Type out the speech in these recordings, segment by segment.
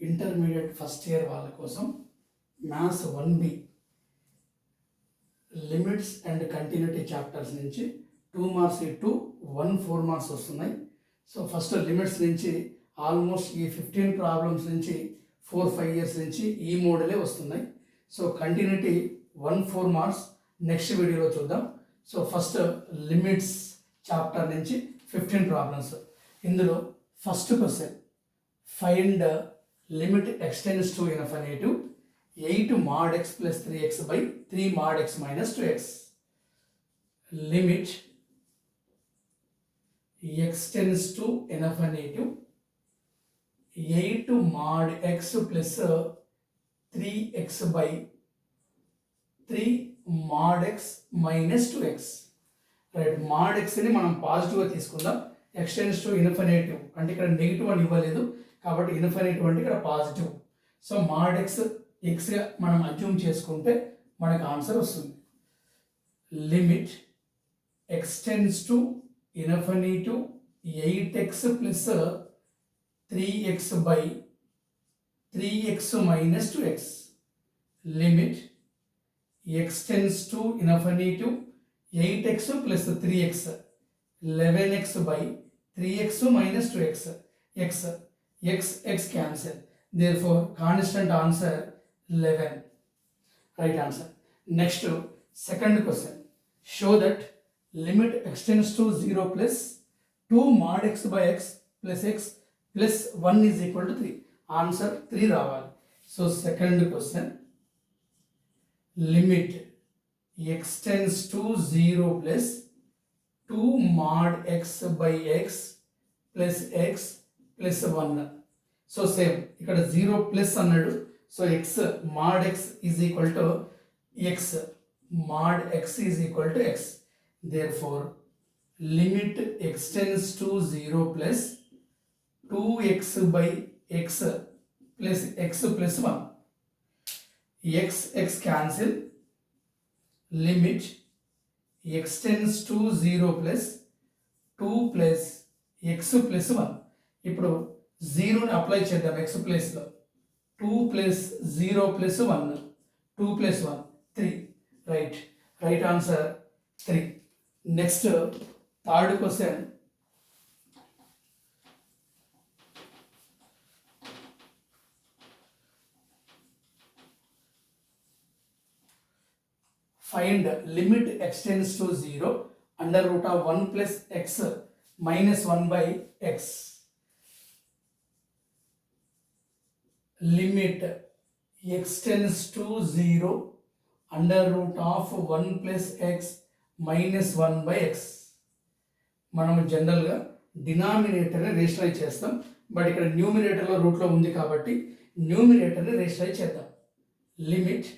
Intermediate first year వాళ్ళ కోసం maths 1B limits and continuity chapters నుంచి 2 మార్క్స్ టు 1 4 మార్క్స్ వస్తున్నాయి. సో ఫస్ట్ లిమిట్స్ నుంచి ఆల్మోస్ట్ ఈ 15 ప్రాబ్లమ్స్ నుంచి 4-5 ఇయర్స్ నుంచి ఈ మోడలే వస్తున్నాయి. సో కంటిన్యూటీ 1-4 మార్క్స్ నెక్స్ట్ వీడియోలో చూద్దాం. సో ఫస్ట్ లిమిట్స్ చాప్టర్ నుంచి 15 ప్రాబ్లమ్స్. ఇందులో first question, find limit x tends to infinitive 8 mod x plus 3x by 3 mod x minus 2x. Limit extends to infinitive 8 mod x plus 3x by 3 mod x minus 2x. Right, mod x ని మనం పాజిటివ్గా తీసుకుందాం. Extends to infinitive అంటే ఇక్కడ negative అని ఇవ్వలేదు కాబట్టి infinitive అంటే ఇక్కడ పాజిటివ్. సో mod x ఎక్స్గా మనం అజ్యూమ్ చేసుకుంటే మనకు ఆన్సర్ వస్తుంది. Limit x tends to infinitive 8x plus 3x by 3x minus 2x. Limit x tends to infinitive 8x plus 3x 11x by 3x minus 2x. x cancel. Therefore constant answer 11. Right answer. Next, second question. Show that limit extends to 0 plus 2 mod x by x plus x plus 1 is equal to 3. Answer 3 రావాలి. So second question. Limit extends to 0 plus 2 mod x by x plus x plus 1. So same ఇక్కడ 0 plus అన్నాడు. So x mod x is equal to x mod x is equal to x. Therefore limit x tends to 0 plus 2x by x plus x plus 1. x cancel. Limit x tends to 0 plus 2 plus x plus 1. ఇప్పుడు 0ని apply చేద్దాం x ప్లేస్లో. 2 plus 0 plus 1, 2 plus 1 3. Right answer 3. Next third question. Find limit x tends to 0 under root of 1 plus x minus 1 by x. Limit x tends to 0 under root of 1 plus x minus 1 by x. మనము జనరల్గా డినామినేటర్ని rationalise చేస్తాం, but ఇక్కడ న్యూమినేటర్లో రూట్లో ఉంది కాబట్టి న్యూమినేటర్ని rationalise చేద్దాం. Limit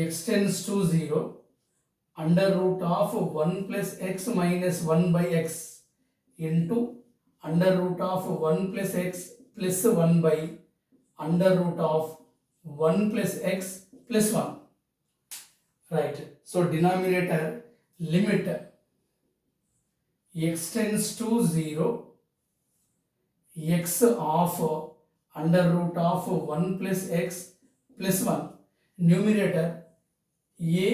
x tends to 0 under root of 1 plus x minus 1 by x into under root of 1 plus x plus 1 by under root of 1 plus x plus 1. Right. So denominator limit extends to 0 x of under root of 1 plus x plus 1. Numerator a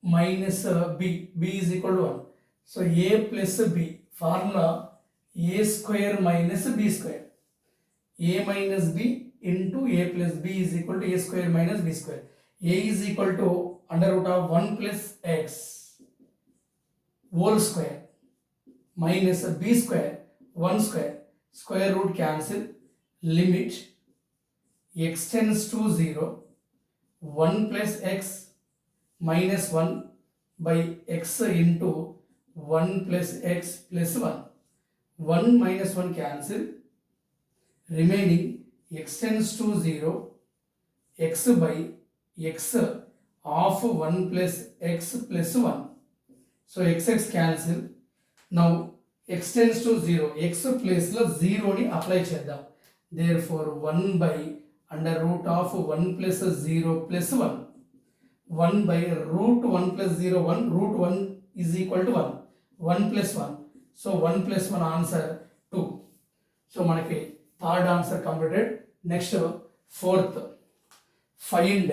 minus b is equal to 1. So a plus b formula a square minus b square. a minus b into a plus b is equal to a square minus b square. a is equal to under root of 1 plus x whole square minus b square 1 square. Square root cancel. Limit extends to 0 1 plus x minus 1 by x into 1 plus x plus 1. 1 minus 1 cancel. Remaining extends to 0 x by x of 1 plus x plus 1. So x cancel. Now extends to 0, x place లో 0ని apply చేద్దాం. Therefore 1 by under root of 1 plus 0 plus 1. 1 by root 1 plus 0 1, root 1 is equal to 1. 1 plus 1. So 1 plus 1 answer 2. So మనకి third answer completed. Next fourth, find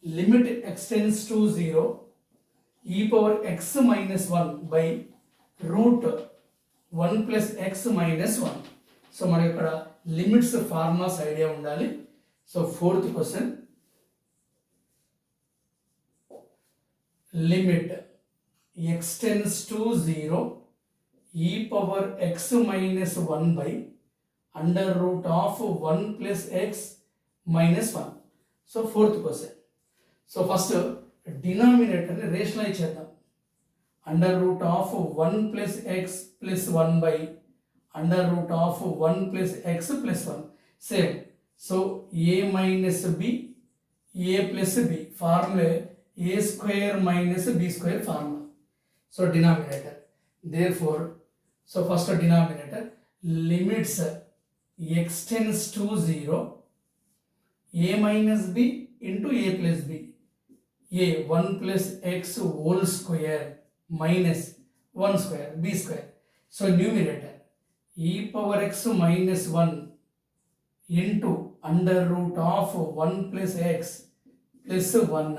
limit x tends to 0 e power x minus 1 by root 1 plus x minus 1. So మనకి ఇక్కడ limits formulas idea ఉండాలి. So fourth question, limit x tends to 0 e power x minus 1 by under root of 1 plus x minus 1. So fourth question. So first డినామినేటర్ని rationalise చేద్దాం. Under root of 1 plus x plus 1 by under root of 1 plus x plus 1 same. So a minus b a plus b formula a square minus b square formula. So denominator, therefore, so first denominator limits x tends to 0 a minus b into a plus b, a 1 plus x whole square minus 1 square b square. So numerator e power x minus 1 into under root of 1 plus x plus 1.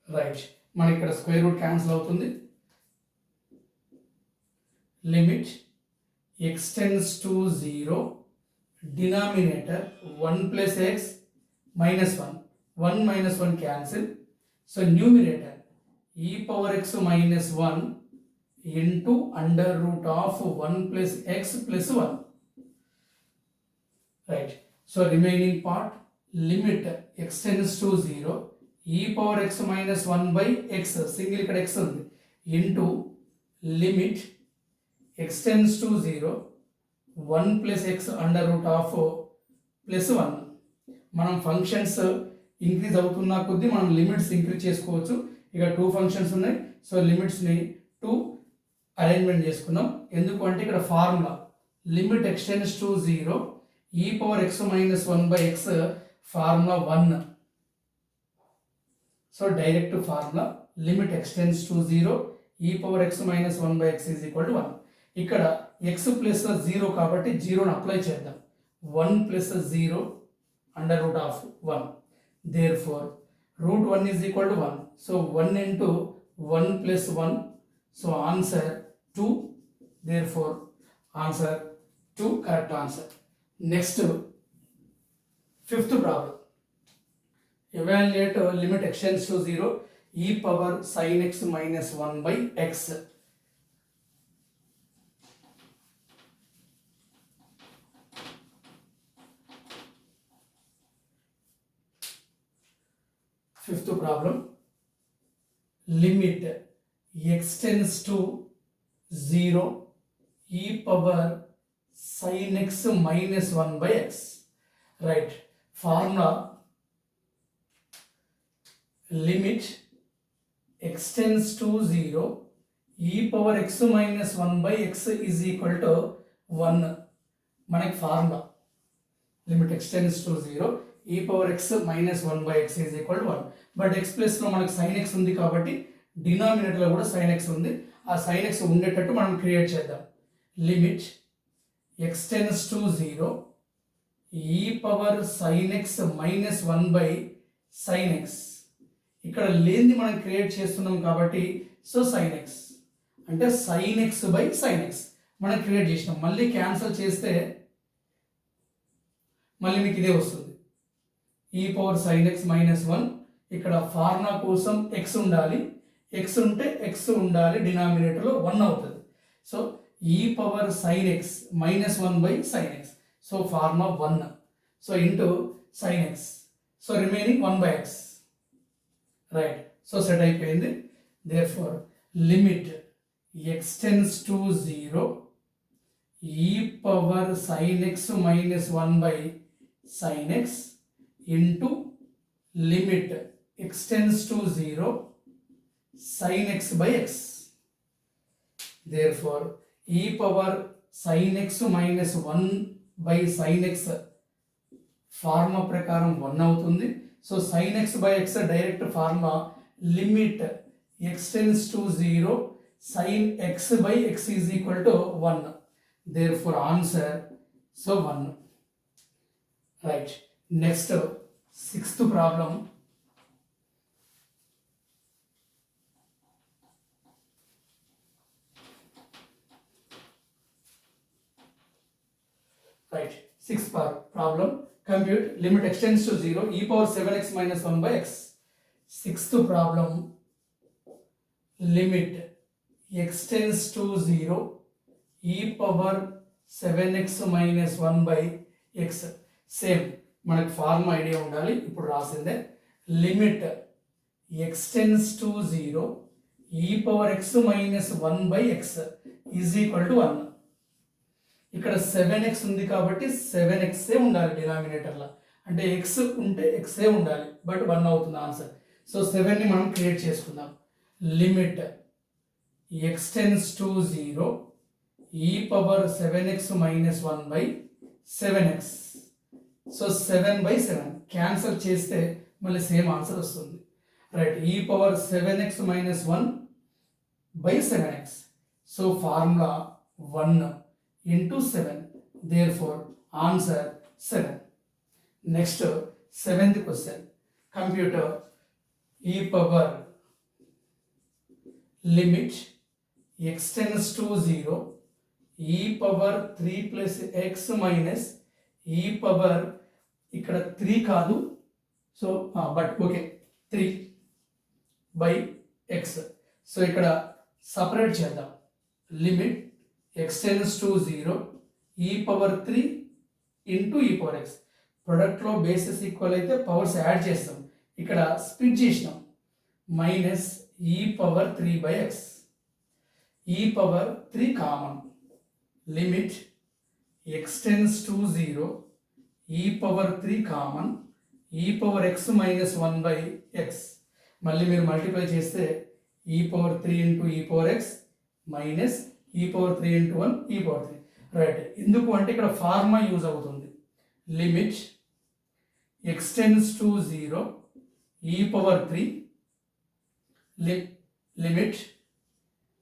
Right, మనకి ఇక్కడ square root cancel అవుతుంది. Limit x tends to 0 denominator 1 plus x minus 1, 1 minus 1 cancel. So numerator e power x minus 1 into under root of 1 plus x plus 1. Right, so remaining part limit extends to 0 e power x minus 1 by x, single ఇక్కడ x ఉంది, into limit extends to 0 1 plus x under root of plus 1. మనం functions increase అవుతున్నా కొద్దీ మనం limits increase చేసుకోవచ్చు. ఇక 2 functions ఉన్నాయి. So లిమిట్స్ని 2 arrangement చేసుకున్నాం. ఎందుకు అంటే ఇక్కడ formula limit x tends to 0 e power x minus 1 by x formula 1. So direct formula limit x tends to 0 e power x minus 1 by x is equal to 1. ఇక్కడ x plus 0 కాబట్టి 0ని apply చేద్దాం. 1 plus 0 under root of 1, therefore root 1 is equal to 1. So 1 into 1 plus 1, so answer 2, therefore answer 2 correct answer. Next fifth problem, evaluate limit x tends to 0 e power sin x minus 1 by x. Fifth problem, limit extends to 0 e power sin x minus 1 by x. Right, formula limit extends to 0 e power x minus 1 by x is equal to 1. మనకి formula limit x tends to 0 e power x minus 1 by x is equal to 1. But x ప్లస్లో మనకు sin x ఉంది కాబట్టి డినామినేటర్లో కూడా sin x ఉంది. ఆ sin x ఉండేటట్టు మనం క్రియేట్ చేద్దాం. Limit x tends to 0 e power sin x minus 1 by sin x. ఇక్కడ లేనిది మనం క్రియేట్ చేస్తున్నాం కాబట్టి సో sin x అంటే sin x బై sin x మనం క్రియేట్ చేసినాం. మళ్ళీ క్యాన్సిల్ చేస్తే మళ్ళీ మీకు ఇదే వస్తుంది, e power sin x minus 1. ఇక్కడ ఫార్ములా కోసం x ఉండాలి, x ఉంటే x ఉండాలి, డినామినేటర్లో 1 అవుతుంది. So e power sin x minus 1 by sin x, so formula 1. So into sin x, so remaining 1 by x. Right, so set అయిపోయింది. Therefore limit x tends to 0 e power sin x minus 1 by sin x into limit extends to 0 sin x by x. Therefore e power sin x minus 1 by sin x formula ప్రకారం 1 అవుతుంది. So sin x by x direct formula limit x tends to 0 sin x by x is equal to 1. Therefore answer so 1. Right. Next 6th problem. Right. 6th problem. Compute limit extends to 0 e power 7x minus 1 by x. 6th problem. Limit extends to 0 e power 7x minus 1 by x. Same మనకు form idea ఉండాలి. ఇప్పుడు రాసిందే limit x tends to 0 e power x minus 1 by x is equal to 1. ఇక్కడ 7x ఉంది కాబట్టి 7x ఉండాలి డినామినేటర్లో, అంటే x ఉంటే x ఉండాలి, బట్ 1 అవుతుంది ఆన్సర్. సో 7ని మనం క్రియేట్ చేసుకుందాం. Limit x tends to 0 e power 7x minus 1 by 7x. So 7/7 cancel చేస్తే మళ్ళీ సేమ్ ఆన్సర్ వస్తుంది. Right. e power 7x minus 1 by 7x. So formula 1 into 7, therefore answer 7. Next 7th question. Computer e power limit extends to 0 e power 3 plus x minus e power ఇక్కడ 3 కాదు, so but okay 3 by x. So ఇక్కడ separate చేద్దాం. Limit extends to 0 e power 3 into e power x. ప్రొడక్ట్లో bases equal అయితే powers add చేస్తాం, ఇక్కడ split చేసినాం. Minus e power 3 by x. e power 3 common. Limit x tends to 0 e power 3 common e power x minus 1 by x. మళ్ళీ మీరు multiply చేస్తే e power 3 into e power x minus e power 3 into 1 e power 3. Right. ఎందుకు అంటే ఇక్కడ formula use అవుతుంది. Limit x tends to 0 e power 3 limit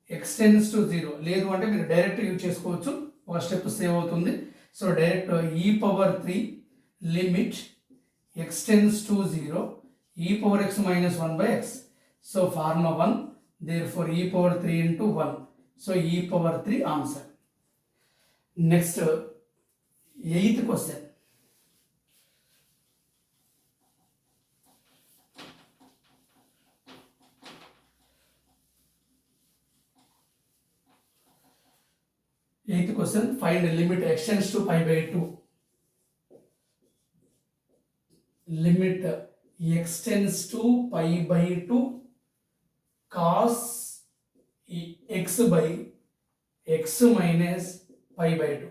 x tends to 0 లేదు అంటే మీరు డైరెక్ట్ యూజ్ చేసుకోవచ్చు, ఒక స్టెప్ సేవ్ అవుతుంది. So direct e power 3 limit x tends to 0 e power x minus 1 by x. So formula 1, therefore e power 3 into 1. So e power 3 answer. Next 8th question. Find limit x tends to pi by 2. Limit x tends to pi by 2 cos x by x minus pi by 2.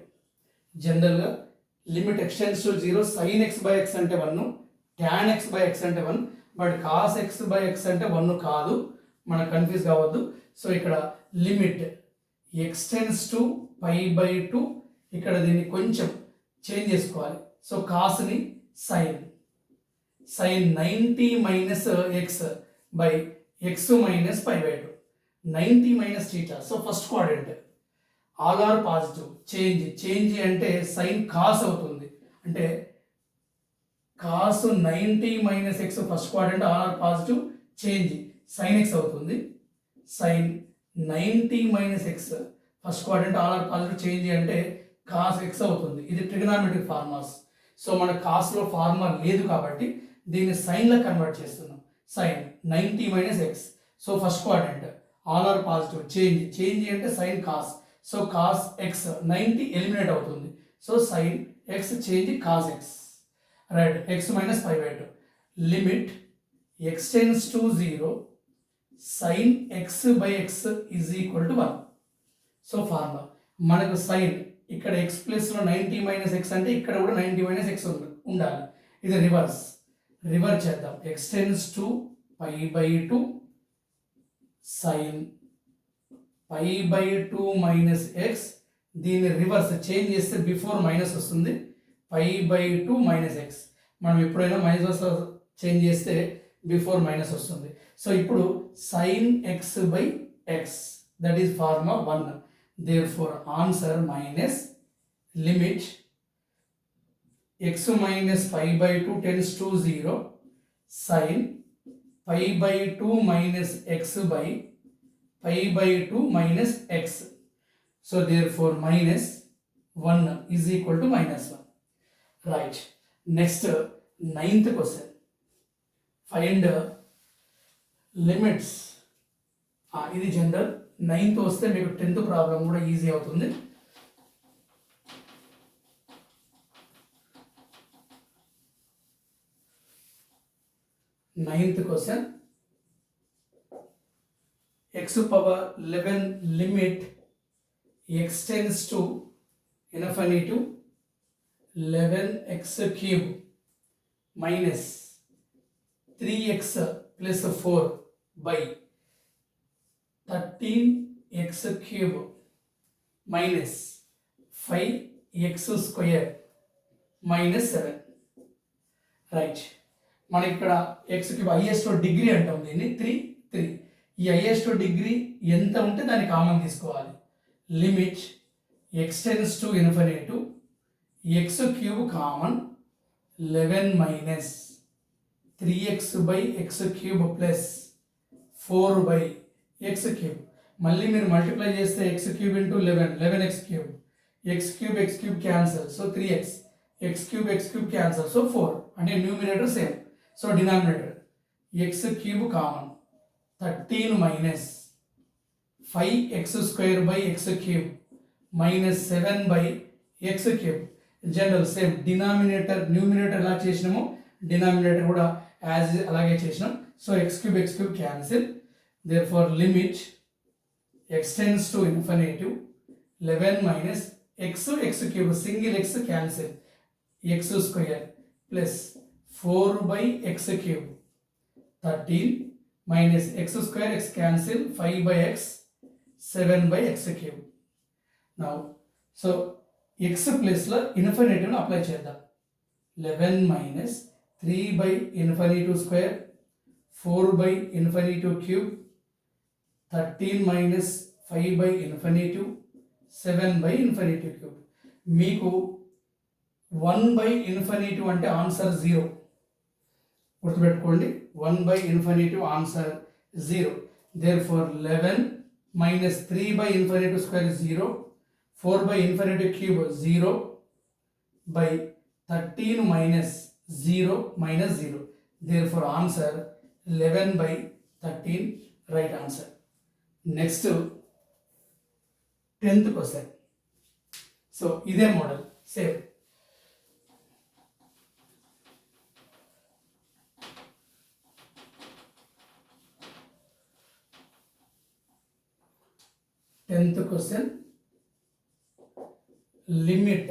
జనరల్గా limit x tends to 0 sine x by x అంటే 1, tan x by x అంటే 1, but cos x by x అంటే 1 కాదు, మనకు confuse కావద్దు. So ఇక్కడ limit x tends to pi by 2, ఇక్కడ దీన్ని కొంచెం చేంజ్ చేసుకోవాలి. సో కాస్ని sine 90 minus x by x minus pi by 2. 90 minus theta. So first quadrant all are positive. Change అంటే సైన్ కాస్ అవుతుంది, అంటే cos 90 minus x first quadrant all are positive, change sine x అవుతుంది. Sine 90 minus x first quadrant all are positive, change అంటే cos x అవుతుంది. ఇది trigonometric formulas. So మన కాస్లో formula లేదు కాబట్టి దీన్ని సైన్లో కన్వర్ట్ చేస్తున్నాం. Sine 90 minus x. So first quadrant all are positive, change అంటే sine cos. So cos x 90 eliminate అవుతుంది. So sine x change cos x. Right. X minus pi by 2. Limit x tends to 0 sine x by x is equal to 1. So formula మనకు sine ఇక్కడ x ప్లస్లో 90 minus X అంటే ఇక్కడ కూడా 90 minus X ఉండాలి. ఇది reverse చేద్దాం. X tends to pi by 2 sine pi by 2 minus x. దీన్ని రివర్స్ చేంజ్ చేస్తే బిఫోర్ మైనస్ వస్తుంది. Pi by 2 minus x. మనం ఎప్పుడైనా మైనస్ చేంజ్ చేస్తే బిఫోర్ మైనస్ వస్తుంది. సో ఇప్పుడు sine x by x, that is formula 1. Therefore answer minus limit x minus pi by 2 tends to 0 sin pi by 2 minus x by pi by 2 minus x. So therefore minus 1 is equal to minus 1. Right. Next, ninth question. Find limits. ఇది general. Ninth వస్తే మీకు 10th problem కూడా easy అవుతుంది. Ninth question, x power 11 limit x tends to infinity 11x cube minus 3x plus 4 by 13x cube minus 5x square minus 7. Right. మనకి ఇక్కడ X cube highest degree అంటాం దీన్ని 3. ఈ highest degree ఎంత ఉంటే దాన్ని కామన్ తీసుకోవాలి. Limit x tends to infinity X cube common 11 minus 3x by X cube plus 4 by X cube. మళ్ళీ మీరు మల్టిప్లై చేస్తే X cube into 11x cube, X cube cancel, so 3x, X cube cancel, so 4. అంటే numerator same, so denominator X cube common 13 minus 5x square by X cube minus 7 by X cube. General same denominator numerator ఎలా చేసినామో denominator కూడా as అలాగే చేసినాం. So X cube cancel. therefore limit x tends to infinity 11 minus x cube, single x cancel, x square plus 4 by x cube 13 minus x square, x cancel, 5 by x, 7 by x cube. Now so x plus la infinity nu apply cheddam. 11 minus 3 by infinity square, 4 by infinity cube, 13 minus 5 by infinity, 7 by infinity cube. మీకు 1 by infinity అంటే answer 0. గుర్తుపెట్టుకోండి, 1 by infinity answer 0. therefore 11 minus 3 by infinity square is 0, 4 by infinity cube 0 by 13 minus 0 minus 0. therefore answer 11 by 13, right answer. Next 10th question. So ఇదే model same. Tenth question, limit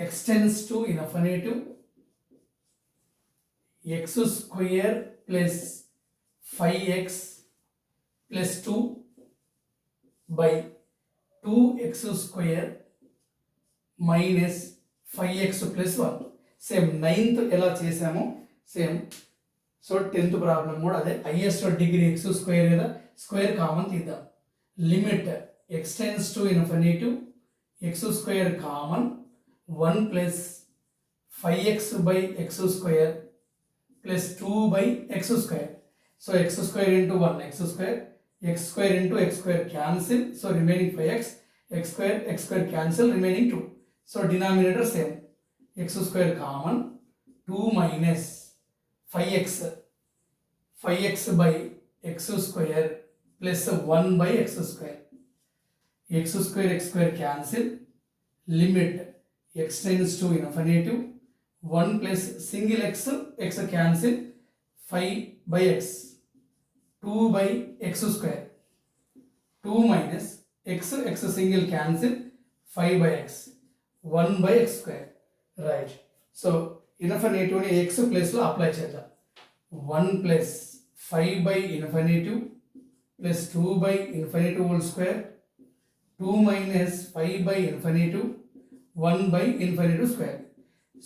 x tends to infinity x square plus 5x plus 2 by 2x square minus 5x plus 1. Same ninth ఎలా చేసామో same. So 10th problem కూడా అదే. Highest degree X square కదా, square common తీద్దాం. Limit x tends to infinity X square common 1 plus 5x by x square plus 2 by x square. So X square into 1 X square into x square cancel, so remaining 5x, x square cancel, remaining 2. so denominator same, x square common, 2 minus 5x by x square plus 1 by x square. x square cancel, limit x tends to infinity 1 plus single x cancel, 5 by x, 2 by x square, 2 minus x single cancel, 5 by x, 1 by x square. right. so infinity ni x place lo apply chedam. 1 plus 5 by infinity plus 2 by infinity whole square, 2 minus 5 by infinity, 1 by infinity square.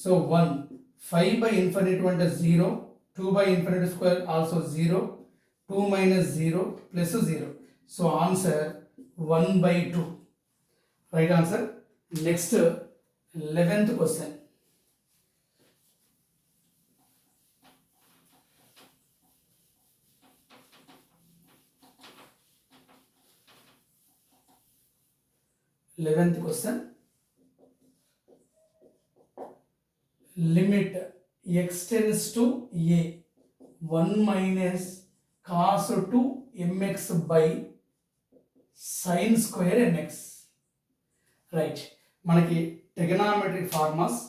so 1, 5 by infinity అంటే 0, 2 by infinity square also 0, 2 minus 0 plus 0. so answer 1 by 2, right answer. next 11th question, 11th question. Limit x tends to a 1 minus cos 2 mx by sin square mx. Right, మనకి trigonometric farms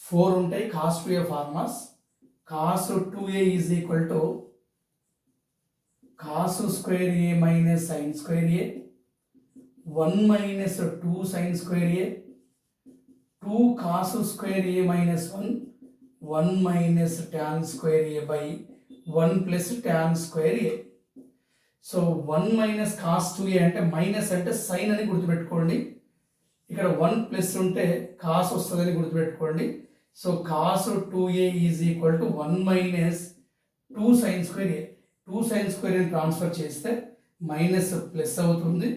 4 ఉంటాయి. cos 2a farms. cos 2a is equal to cos square a minus sin square a, 1 minus 2 sin square a, 2 cos square a minus 1, 1 minus tan square a by 1 plus tan square a. So 1 minus cos 2a అంటే minus అంటే sign అని గుర్తుపెట్టుకోండి. ఇక్కడ 1 plus ఉంటే cos వస్తుందని గుర్తుపెట్టుకోండి. So cos 2a is equal to 1 minus 2 sine square A. 2 sine square అని transfer చేస్తే మైనస్ ప్లస్ అవుతుంది.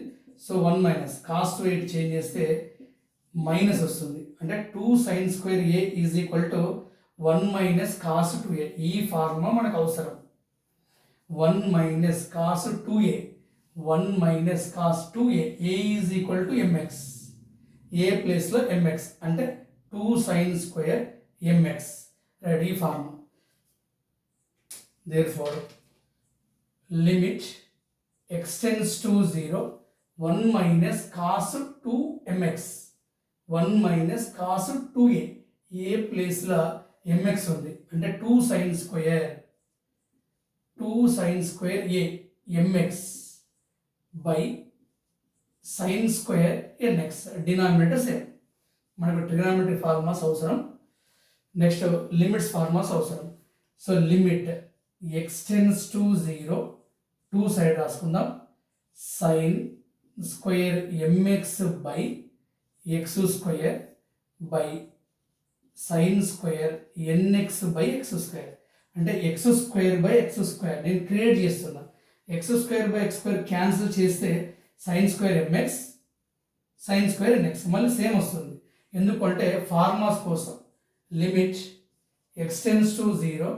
So 1 minus cos 2a change చేస్తే మైనస్ వస్తుంది. అంటే 2 sine square A is equal to 1 minus cos 2a. ఈ formula మనకు అవసరం. 1 minus cos 2a, 1 minus cos 2a, a is equal to mx. a place లో mx అంటే 2 sin square mx. Ready form. therefore limit x tends to 0, 1 minus cos 2 mx, 1 minus cos 2a, a place లో mx ఉంది అంటే 2 sin square 2 sin square a mx by sin square nx. Denominator same. మనకు trigonometry formulas అవసరం. Next limits formulas అవసరం. So limit x tends to 0, 2 side రాసుకుందాం. sin square mx by x square by sin square nx by x square. అంటే x square by x square నేను create చేస్తున్నా. X square by x square cancel చేస్తే sine square m x, sine square n x మళ్ళీ same వస్తుంది. ఎందుకంటే formulas కోసం limit x tends to 0,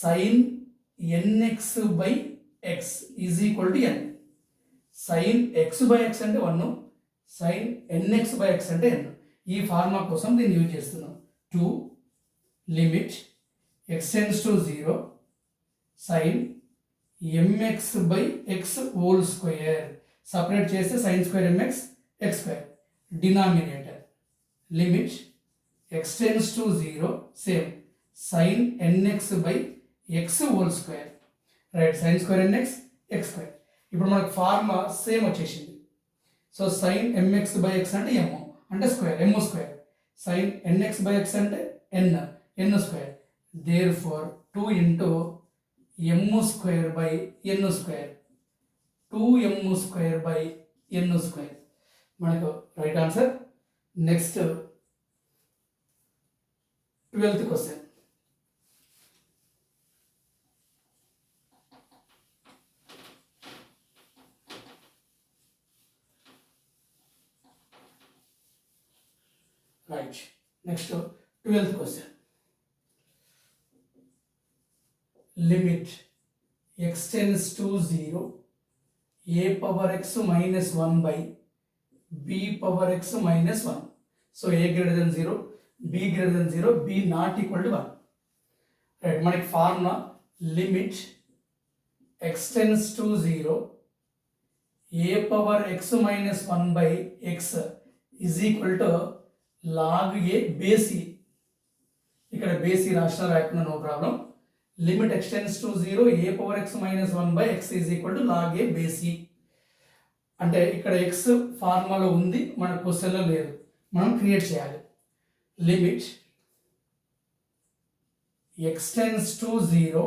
sign NX by x is equal to n. Sine x by x అంటే 1, sign NX by x అంటే ఎన్. ఈ pharma కోసం దీన్ని యూజ్ చేస్తున్నాం. 2 limit x tends to 0, sin mx by x whole square. Separate చేస్తే sin square mx x square. Denominator limit x tends to 0, same sin nx by x whole square. Right, sin square nx x square. ఇప్పుడు మనకు formula same వచ్చేసింది. So sin mx by x అంటే m అంటే square, m square. sin nx by x అంటే n square. therefore 2 into m square by n square, 2m square by n square మనకు right answer. Next 12th question. Right, next 12th question. Limit x tends to 0, a power x minus 1 by b power x minus 1. So a greater than 0, b greater than 0, b not equal to 1. Right, మనకి formula limit x tends to 0, a power x minus 1 by x is equal to log a base e. ఇక్కడ base e రాసిన రాయకుండా no problem. Limit x tends to 0, a power x minus 1 by x is equal to log a base e. అంటే ఇక్కడ x ఫార్ములాలో ఉంది, మన క్వశ్చన్లో లేదు, మనం క్రియేట్ చేయాలి. Limit x tends to 0,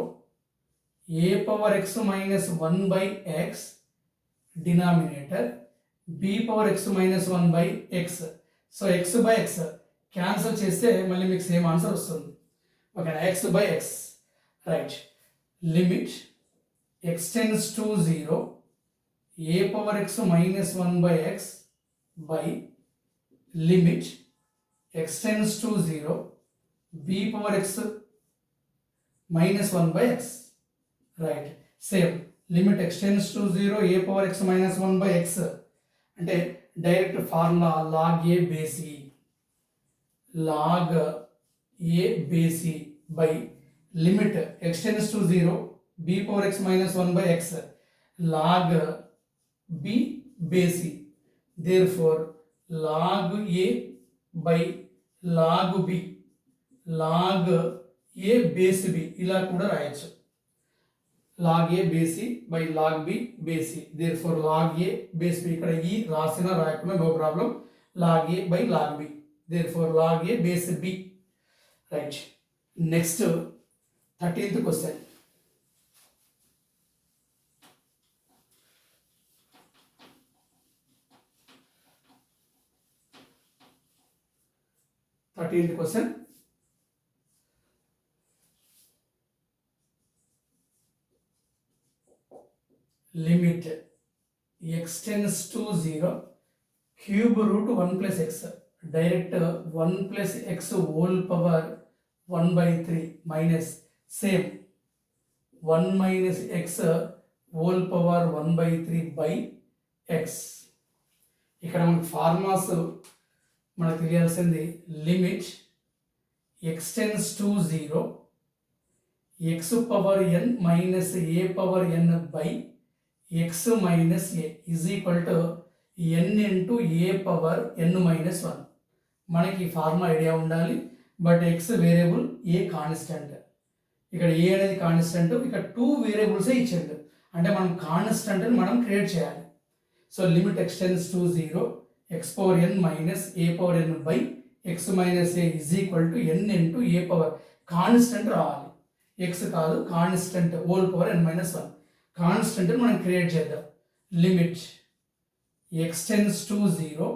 a power x minus 1 by x, denominator b power x minus 1 by x. So x by x cancel చేస్తే మళ్ళీ మీకు సేమ్ ఆన్సర్ వస్తుంది. ఓకేనా, x by x. Right, limit x tends to 0, a power x minus 1 by x by limit x tends to 0, b power x minus 1 by x. Right, same limit x tends to 0, a power x minus 1 by x అంటే direct formula log a base e, log a base e by limit x tends to 0 b power x minus 1 by x log b base e. Therefore log a by log b log a base b ఇలా కూడా రాయొచ్చు. log a base e by log b base e. Therefore log a base b ఇక్కడ e రాసిన రాయకుండా no problem. log a by log b. Therefore log a base b. Right. Next 13th question. Limit x tends to 0 cube root 1 plus x direct 1 plus x whole power 1 by 3 minus same 1 minus x whole power 1 by 3 by x. ఇక్కడ మనకు farms మనకు తెలియాల్సింది limit x tends to 0 x power n minus a power n by x minus a is equal to n into a power n minus 1. మనకి formula idea ఉండాలి. But x variable a constant, ఇక్కడ a అనేది constant, ఇక్కడ 2 వేరియబుల్సే ఇచ్చాడు అంటే మనం కాన్స్టెంట్ని మనం create చేయాలి. So limit x tends to 0 x power n minus a power n by x minus a is equal to n into a power constant రావాలి. x కాదు constant whole power n minus 1 constant మనం create చేద్దాం. Limit x tends to 0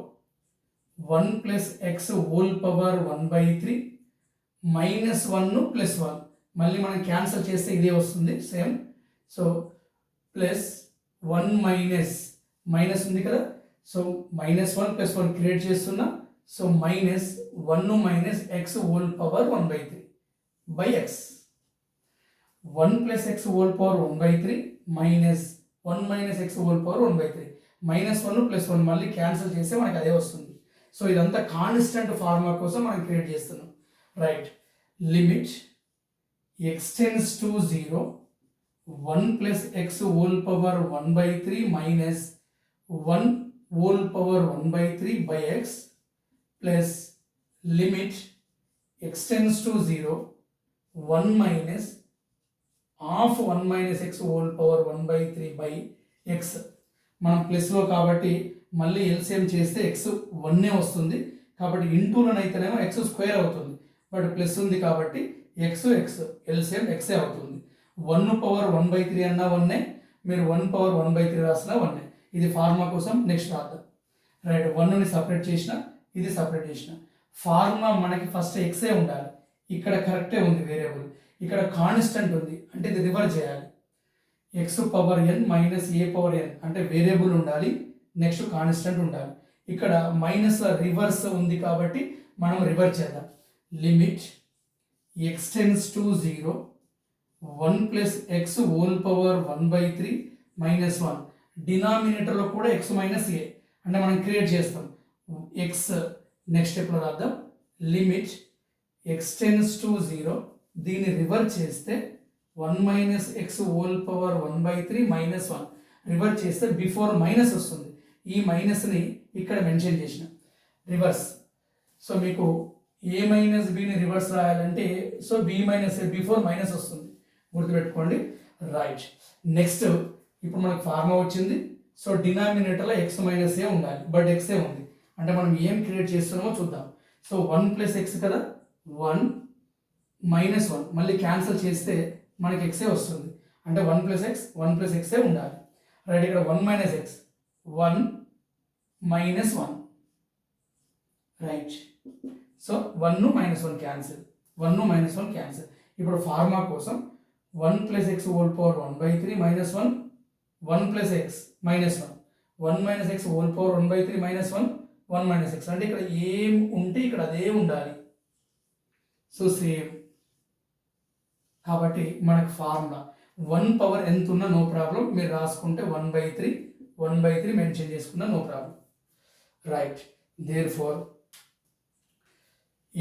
1 plus x whole power 1 by 3 minus 1 plus 1 మళ్ళీ మనం cancel చేస్తే ఇదే వస్తుంది same. So plus 1 minus ఉంది కదా, సో మైనస్ 1 ప్లస్ 1 క్రియేట్ చేస్తున్నా. So minus 1 minus X whole power 1 by 3 by X 1 plus X whole power 1 by 3 minus 1 minus X whole power 1 by 3 minus 1 plus 1 మళ్ళీ cancel చేస్తే మనకి అదే వస్తుంది. So ఇదంతా constant formula కోసం మనం క్రియేట్ చేస్తున్నాం. Right. Limit x tends to 0 1 plus x whole power 1 by 3 minus 1 whole power 1 by 3 by x plus limit x tends to 0 1 minus half 1 minus x whole power 1 by 3 by x. మనం ప్లస్లో కాబట్టి మళ్ళీ LCM చేస్తే x 1 వస్తుంది కాబట్టి ఇంటూలోనైతేనేమో x square అవుతుంది. But plus ఉంది కాబట్టి x ఎల్సిఎం x అవుతుంది. 1 పవర్ 1 బై 3 అన్నా 1, మీరు 1 పవర్ 1 బై 3 రాసినా 1. ఇది ఫార్ములా కోసం నెక్స్ట్ రాద్దాం. రైట్. 1ని సపరేట్ చేసిన, ఇది సపరేట్ చేసిన. ఫార్ములా మనకి ఫస్ట్ ఎక్సే ఉండాలి. ఇక్కడ కరెక్టే ఉంది వేరియబుల్, ఇక్కడ కాన్స్టెంట్ ఉంది అంటే ఇది రివర్స్ చేయాలి. ఎక్స్ పవర్ ఎన్ మైనస్ ఏ పవర్ ఎన్ అంటే వేరియబుల్ ఉండాలి, నెక్స్ట్ కాన్స్టెంట్ ఉండాలి. ఇక్కడ మైనస్ రివర్స్ ఉంది కాబట్టి మనం రివర్స్ చేద్దాం. Limit x tends to 0 1 plus x whole power 1 by 3 minus 1 డినామినేటర్లో కూడా x మైనస్ ఏ అంటే మనం క్రియేట్ చేస్తాం. x నెక్స్ట్ స్టెప్లో రాద్దాం. లిమిట్ x tends to 0 దీన్ని రివర్స్ చేస్తే 1 minus X whole power 1 by 3 minus 1 reverse చేస్తే బిఫోర్ మైనస్ వస్తుంది. ఈ మైనస్ని ఇక్కడ మెన్షన్ చేసిన రివర్స్. సో మీకు ఏ మైనస్ బిని రివర్స్ రాయాలంటే సో బి మైనస్ ఏ బిఫోర్ మైనస్ వస్తుంది, గుర్తుపెట్టుకోండి. రైట్. నెక్స్ట్ ఇప్పుడు మనకు ఫార్ములా వచ్చింది. సో డినామినేటర్లో ఎక్స్ మైనస్ ఏ ఉండాలి, బట్ ఎక్సే ఉంది అంటే మనం ఏం క్రియేట్ చేస్తున్నామో చూద్దాం. సో 1 ప్లస్ ఎక్స్ కదా, 1 మైనస్ 1 మళ్ళీ క్యాన్సిల్ చేస్తే మనకి ఎక్సే వస్తుంది అంటే 1 ప్లస్ ఎక్స్ 1 ప్లస్ ఎక్సే ఉండాలి. రైట్. ఇక్కడ 1 minus X 1 minus 1. Right. So 1 minus 1 cancel, 1 minus 1 cancel. ఇప్పుడు ఫార్ములా కోసం 1 plus X whole power 1 by 3 minus 1 1 plus x minus 1 1 minus X whole power 1 by 3 minus 1 1 minus X అంటే ఇక్కడ ఏం ఉంటే ఇక్కడ అదే ఉండాలి. సో సేమ్ కాబట్టి మనకు ఫార్ములా 1 పవర్ ఎంత ఉన్నా నో ప్రాబ్లం, మీరు రాసుకుంటే 1 బై 3 మెన్షన్ చేసుకున్నా no problem. Right. Therefore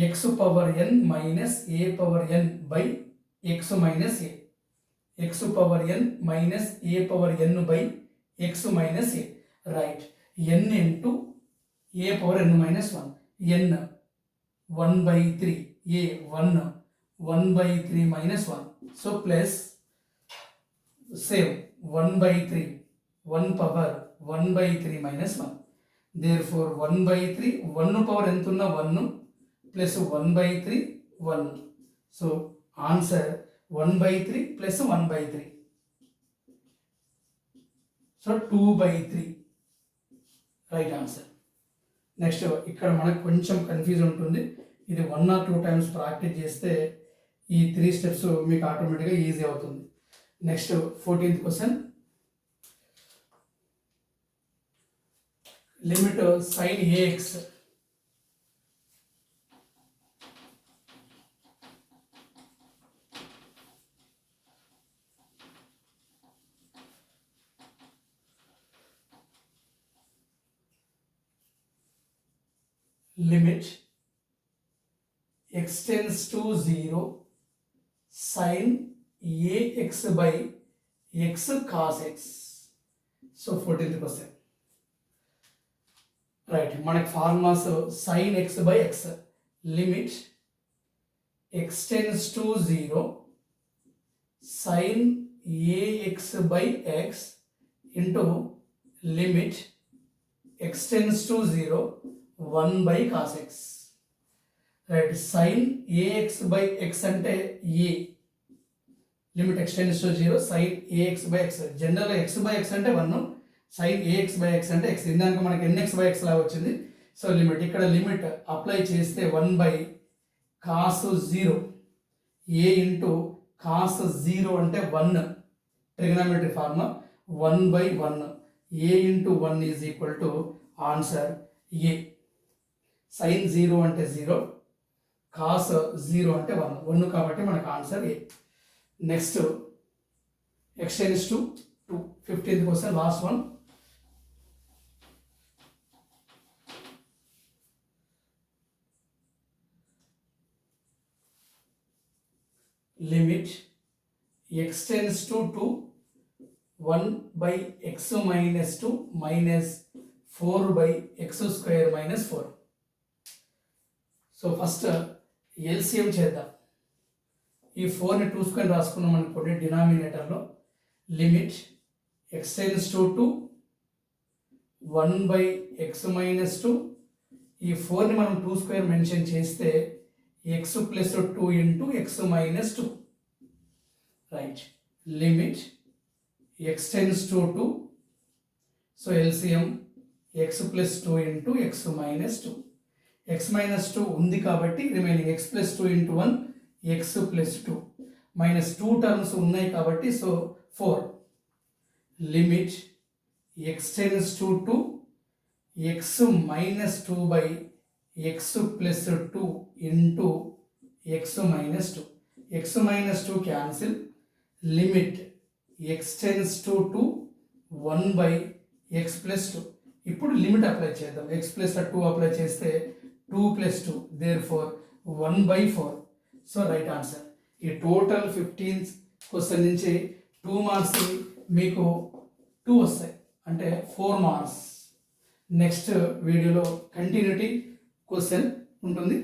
x power n minus a power n by x minus a. x power n minus a power n by x minus a. Right. n into a power n minus 1. n 1 by 3. a 1 by 3 minus 1. So plus same 1 by 3. 1 power 1 by 3 minus 1. Therefore 1 by 3. 1 power entunna 1 plus 1 by 3 1. So answer 1 by 3 plus 1 by 3. So 2 by 3. Right answer. Next ఇక్కడ మనకు కొంచెం confuse ఉంటుంది. ఇది 1 or 2 times practice చేస్తే ఈ 3 steps మీకు ఆటోమేటిక్గా easy అవుతుంది. Next 14th question. Limit sin ax limit x tends to 0 sin ax by x cos x. So 14th question. Right, మనకి formulas sin x by x limit x tends to 0 sin ax by x into limit x tends to 0 1 by cos x. Right, sin ax by x అంటే a limit x tends to 0 sin ax by x. జనరల్గా x by x అంటే 1, sin ax by x అంటే x. ఇందాక మనకి nx by x లాగా వచ్చింది. So limit ఇక్కడ limit apply చేస్తే 1 by cos 0 a into cos 0 అంటే 1 trigonometry formula 1 by 1 a into 1 is equal to answer a. sin 0 అంటే 0, cos 0 అంటే 1 కాబట్టి మనకు answer A. Next x tends to 2. 15th question, last one. Limit x tends to 2 1 by x minus 2 minus 4 by x square minus 4. So first LCM చేద్దాం. ఈ 4ని 2 square రాసుకున్నాం అనుకోండి డినామినేటర్లో. లిమిట్ x tends to 2 1 by x minus 2. ఈ 4ని మనం 2 square mention చేస్తే x plus 2 into x minus 2. Right. Limit x tends to 2. So LCM x plus 2 into x minus 2. x minus 2 ఉంది కాబట్టి remaining x plus 2 into 1 x plus 2 minus 2 terms ఉన్నాయి కాబట్టి so 4. Limit x tends to 2 x minus 2 by x plus 2 into x minus 2. x minus 2 cancel. Limit x tends to 2 1 by x plus 2. ఇప్పుడు limit apply చేద్దాం. x plus 2 apply చేస్తే 2 plus 2, therefore 1 by 4. So right answer. ఈ total 15th question నుంచి 2 marks మీకు 2 వస్తాయి, అంటే 4 marks. Next వీడియోలో continuity question ఉంటుంది.